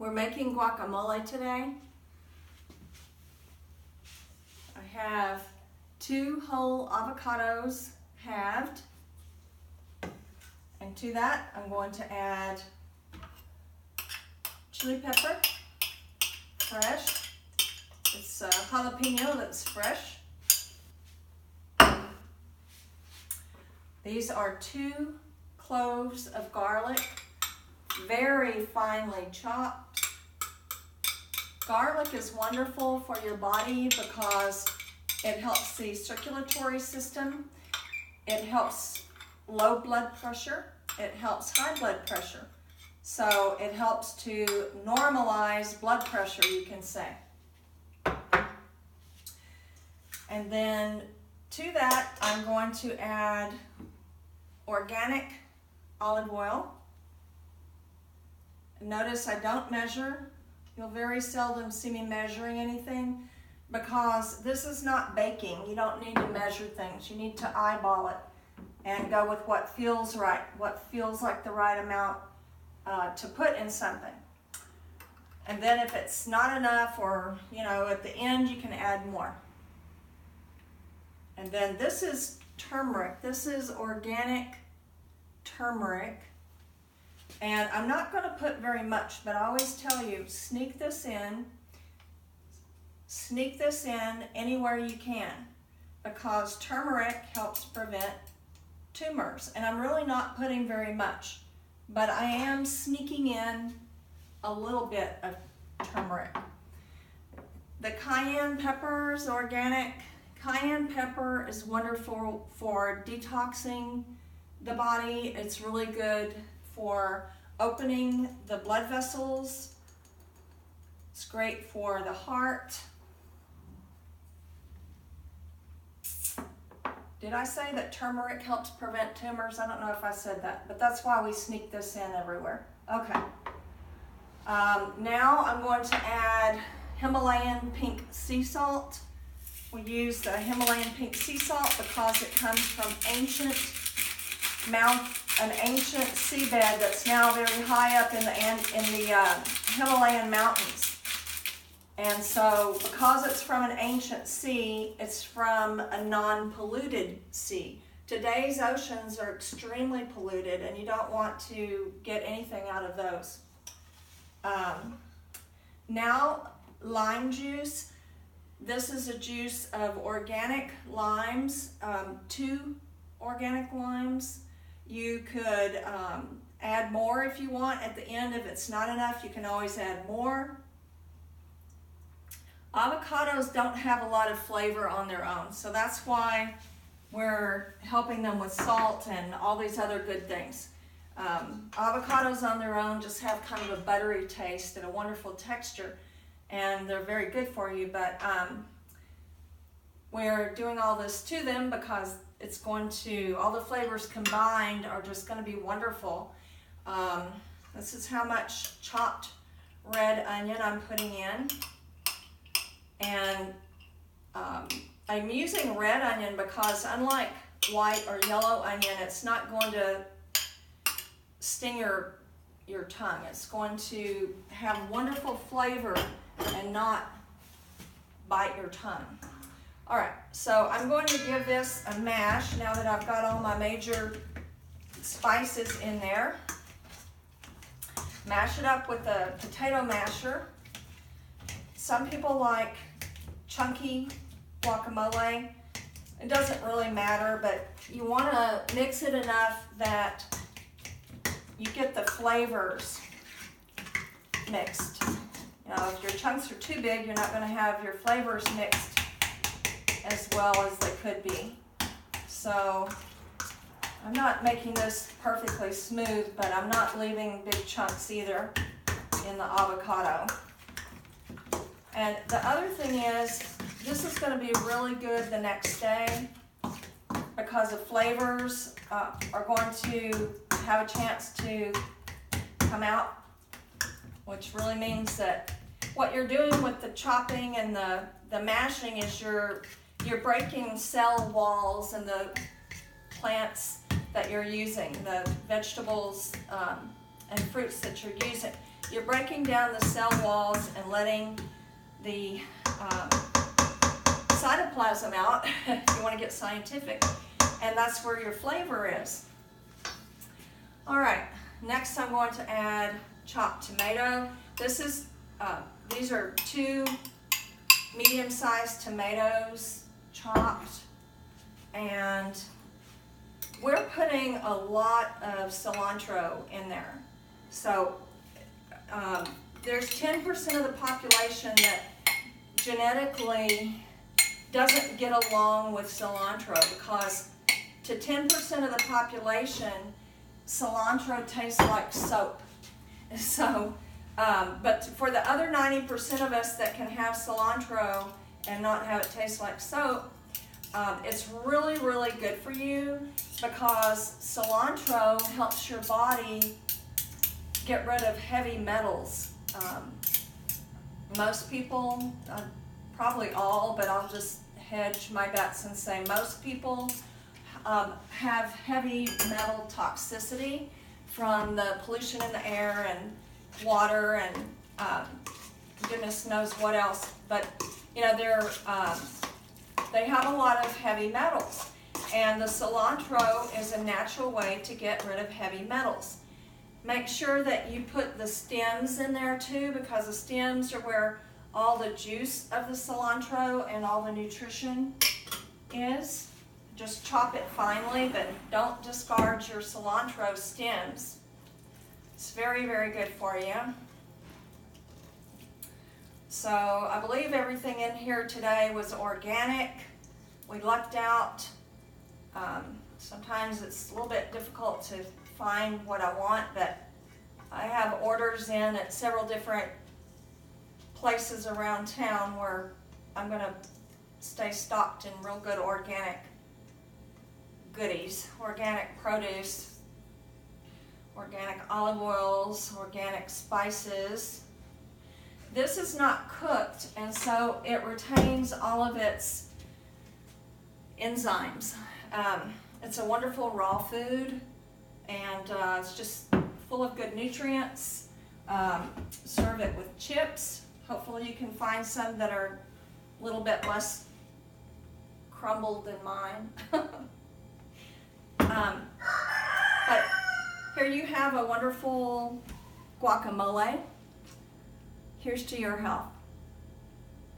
We're making guacamole today. I have 2 whole avocados halved, and to that I'm going to add chili pepper, fresh. It's a jalapeno that's fresh. These are 2 cloves of garlic, very finely chopped. Garlic is wonderful for your body because it helps the circulatory system. It helps low blood pressure. It helps high blood pressure. So it helps to normalize blood pressure, you can say. And then to that, I'm going to add organic olive oil. Notice I don't measure. You'll very seldom see me measuring anything because this is not baking. You don't need to measure things. You need to eyeball it and go with what feels right, what feels like the right amount to put in something. And then if it's not enough, or at the end you can add more. And then this is turmeric. This is organic turmeric. And I'm not going to put very much, but I always tell you, sneak this in anywhere you can, because turmeric helps prevent tumors. And I'm really not putting very much, but I am sneaking in a little bit of turmeric. The cayenne pepper is organic. Cayenne pepper is wonderful for detoxing the body. It's really good for opening the blood vessels. It's great for the heart. Did I say that turmeric helps prevent tumors? I don't know if I said that, but that's why we sneak this in everywhere. Okay. Now I'm going to add Himalayan pink sea salt. We use the Himalayan pink sea salt because it comes from an ancient seabed that's now very high up in the Himalayan mountains. And so because it's from an ancient sea, it's from a non-polluted sea. Today's oceans are extremely polluted, and you don't want to get anything out of those. Now, lime juice. This is a juice of organic limes, 2 organic limes. You could add more if you want at the end. If it's not enough, you can always add more. Avocados don't have a lot of flavor on their own, so that's why we're helping them with salt and all these other good things. Avocados on their own just have kind of a buttery taste and a wonderful texture, and they're very good for you, but we're doing all this to them because it's going to, all the flavors combined are just going to be wonderful. This is how much chopped red onion I'm putting in. And I'm using red onion because unlike white or yellow onion, it's not going to sting your tongue. It's going to have wonderful flavor and not bite your tongue. All right, so I'm going to give this a mash now that I've got all my major spices in there. Mash it up with a potato masher. Some people like chunky guacamole. It doesn't really matter, but you want to mix it enough that you get the flavors mixed. If your chunks are too big, you're not going to have your flavors mixed as well as they could be. So I'm not making this perfectly smooth, but I'm not leaving big chunks either in the avocado. And the other thing is, this is going to be really good the next day because the flavors are going to have a chance to come out, which really means that what you're doing with the chopping and the mashing is you're breaking cell walls in the plants that you're using, the vegetables and fruits that you're using. you're breaking down the cell walls and letting the cytoplasm out, if you want to get scientific, and that's where your flavor is. All right, next I'm going to add chopped tomato. These are 2 medium-sized tomatoes chopped, and we're putting a lot of cilantro in there. So there's 10% of the population that genetically doesn't get along with cilantro, because to 10% of the population, cilantro tastes like soap. So, but for the other 90% of us that can have cilantro and not have it taste like soap, it's really, really good for you, because cilantro helps your body get rid of heavy metals. Most people, probably all, but I'll just hedge my bets and say most people have heavy metal toxicity from the pollution in the air and water and goodness knows what else. But you know, they have a lot of heavy metals, and the cilantro is a natural way to get rid of heavy metals. Make sure that you put the stems in there too, because the stems are where all the juice of the cilantro and all the nutrition is. Just chop it finely, but don't discard your cilantro stems. It's very, very good for you. So I believe everything in here today was organic. We lucked out. Sometimes it's a little bit difficult to find what I want, but I have orders in at several different places around town where I'm going to stay stocked in real good organic goodies, organic produce, organic olive oils, organic spices. This is not cooked, and so it retains all of its enzymes. It's a wonderful raw food, and it's just full of good nutrients. Serve it with chips. Hopefully you can find some that are a little bit less crumbled than mine. But here you have a wonderful guacamole. Here's to your health.